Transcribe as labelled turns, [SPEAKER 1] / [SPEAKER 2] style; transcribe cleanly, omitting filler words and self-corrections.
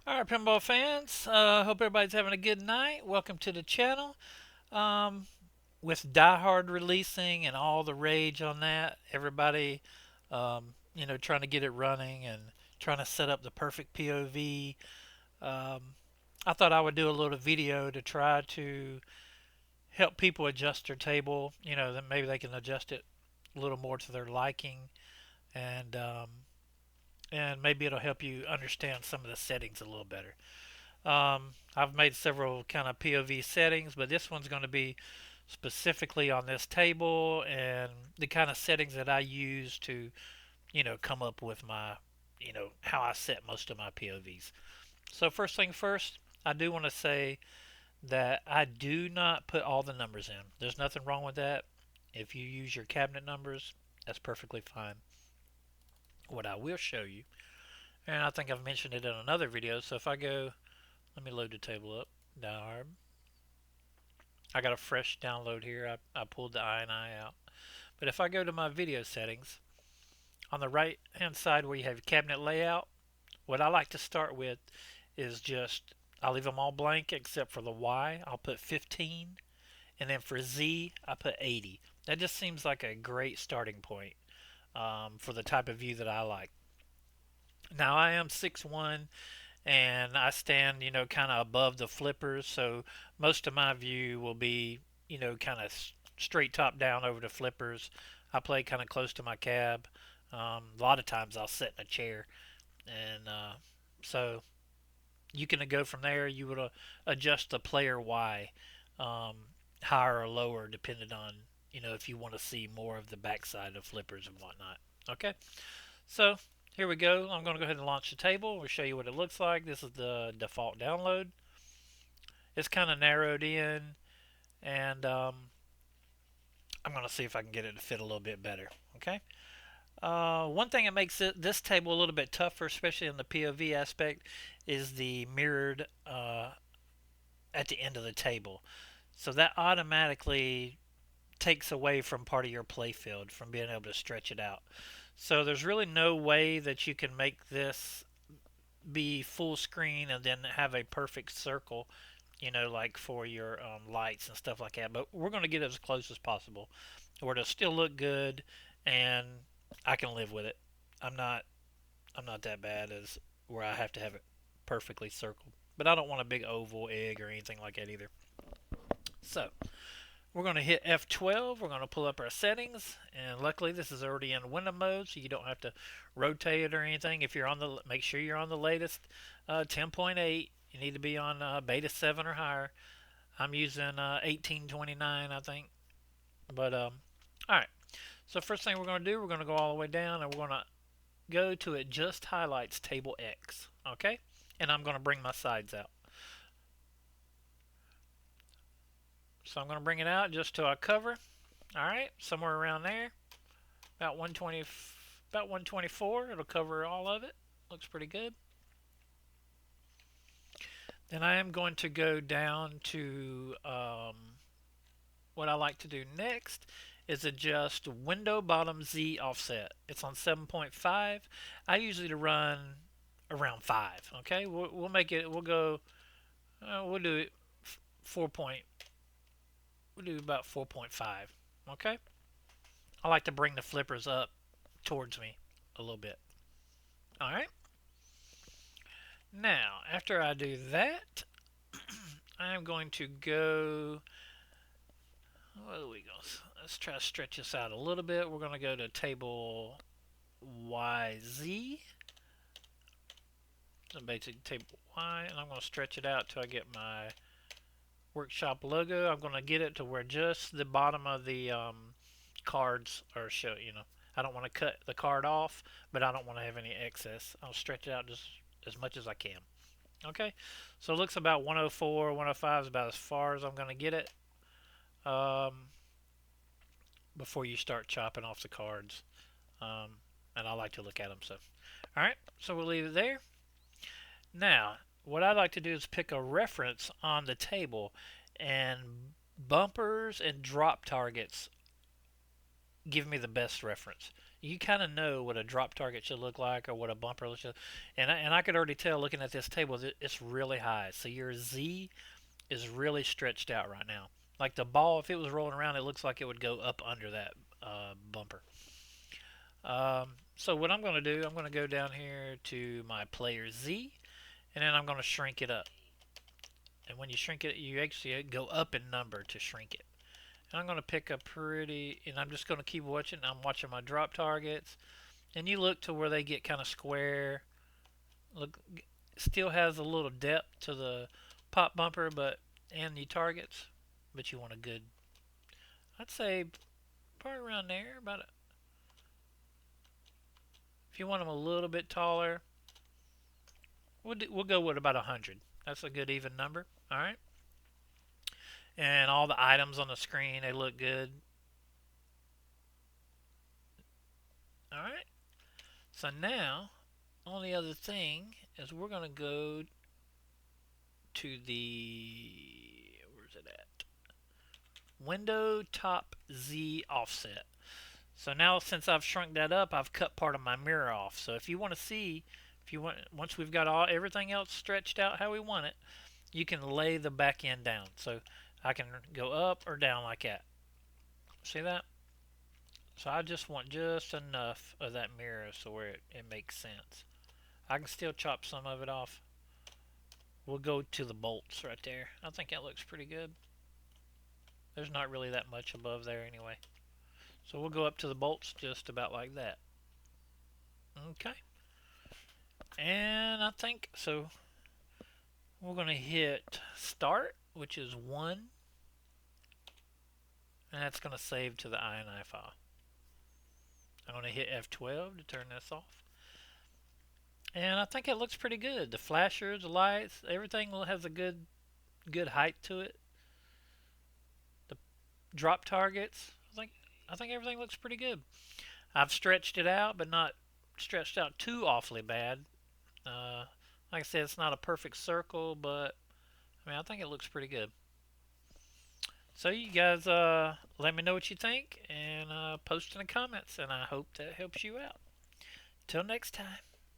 [SPEAKER 1] All right, pinball fans. Hope everybody's having a good night. Welcome to the channel. Um, with Die Hard releasing and all the rage on that, everybody, trying to get it running and trying to set up the perfect POV. Um, I thought I would do a little video to try to help people adjust their table. Then maybe they can adjust it a little more to their liking, and maybe it'll help you understand some of the settings a little better. I've made several kind of POV settings, but this one's going to be specifically on this table and the kind of settings that I use to, come up with my, how I set most of my POVs. So first thing first, I do want to say that I do not put all the numbers in. There's nothing wrong with that. If you use your cabinet numbers, that's perfectly fine. What I will show you, and I think I've mentioned it in another video, so if I go, let me load the table up, downward. I got a fresh download here. I pulled the INI out. But if I go to my video settings, on the right hand side where you have cabinet layout, what I like to start with is just, I'll leave them all blank except for the Y. I'll put 15. And then for Z, I put 80. That just seems like a great starting point for the type of view that I like. Now I am 6'1", and I stand, kind of above the flippers, so most of my view will be, kind of straight top down over the flippers. I play kind of close to my cab. A lot of times I'll sit in a chair, and so you can go from there. You would adjust the player Y, um, higher or lower, depending on, if you want to see more of the backside of flippers and whatnot. Okay, so here we go. I'm going to go ahead and launch the table. We'll show you what it looks like. This is the default download. It's kind of narrowed in, and I'm going to see if I can get it to fit a little bit better. Okay. One thing that makes this table a little bit tougher, especially in the POV aspect, is the mirrored at the end of the table. So that automatically takes away from part of your playfield from being able to stretch it out. So there's really no way that you can make this be full screen and then have a perfect circle, like for your lights and stuff like that. But we're going to get it as close as possible, where it'll still look good, and I can live with it. I'm not I'm not that bad as where I have to have it perfectly circled. But I don't want a big oval egg or anything like that either. So we're going to hit F12. We're going to pull up our settings, and luckily this is already in window mode, so you don't have to rotate it or anything. If you're on the, make sure you're on the latest 10.8. You need to be on beta 7 or higher. I'm using 1829, I think. But all right. So first thing we're going to do, we're going to go all the way down, and we're going to go to Adjust Highlights Table X. Okay, and I'm going to bring my sides out. So I'm going to bring it out just to our cover. All right, somewhere around there, about 120, about 124. It'll cover all of it. Looks pretty good. Then I am going to go down to what I like to do next is adjust window bottom Z offset. It's on 7.5. I usually run around 5. Okay, we'll make it. We'll go. We'll do it 4 point. We'll do about 4.5. Okay. I like to bring the flippers up towards me a little bit. All right. Now, after I do that, I'm going to go. Where do we go? Let's try to stretch this out a little bit. We're going to go to table YZ. So basically table Y, and I'm going to stretch it out till I get my workshop logo. I'm going to get it to where just the bottom of the cards are show. I don't want to cut the card off, but I don't want to have any excess. I'll stretch it out just as much as I can. Okay, so it looks about 104, 105 is about as far as I'm going to get it um, before you start chopping off the cards. Um, and I like to look at them. So, all right, so we'll leave it there. Now, what I like to do is pick a reference on the table, and bumpers and drop targets give me the best reference. You kind of know what a drop target should look like or what a bumper should. And I could already tell looking at this table that it's really high. So your Z is really stretched out right now. Like the ball, if it was rolling around, it looks like it would go up under that bumper. So what I'm going to do, I'm going to go down here to my player Z, and then I'm going to shrink it up. And when you shrink it, you actually go up in number to shrink it. And I'm going to pick a pretty, and I'm just going to keep watching. I'm watching my drop targets, and you look to where they get kind of square. Look, still has a little depth to the pop bumper, but and the targets, but you want a good, I'd say, probably around there. About if you want them a little bit taller, we'll go with about 100. That's a good even number. All right. And all the items on the screen, they look good. All right. So now, only other thing is we're going to go to the, where's it at? Window top Z offset. So now since I've shrunk that up, I've cut part of my mirror off. So if you want to see, if you want, once we've got all everything else stretched out how we want it, you can lay the back end down. So I can go up or down like that. See that? So I just want just enough of that mirror so where it makes sense. I can still chop some of it off. We'll go to the bolts right there. I think that looks pretty good. There's not really that much above there anyway. So we'll go up to the bolts just about like that. Okay. And I think so. We're going to hit start, which is 1. And that's going to save to the INI file. I'm going to hit F12 to turn this off. And I think it looks pretty good. The flashers, the lights, everything has a good height to it. The drop targets, I think everything looks pretty good. I've stretched it out, but not stretched out too awfully bad. Like I said, it's not a perfect circle, but I mean, I think it looks pretty good. So you guys, let me know what you think and post in the comments, and I hope that helps you out. Till next time.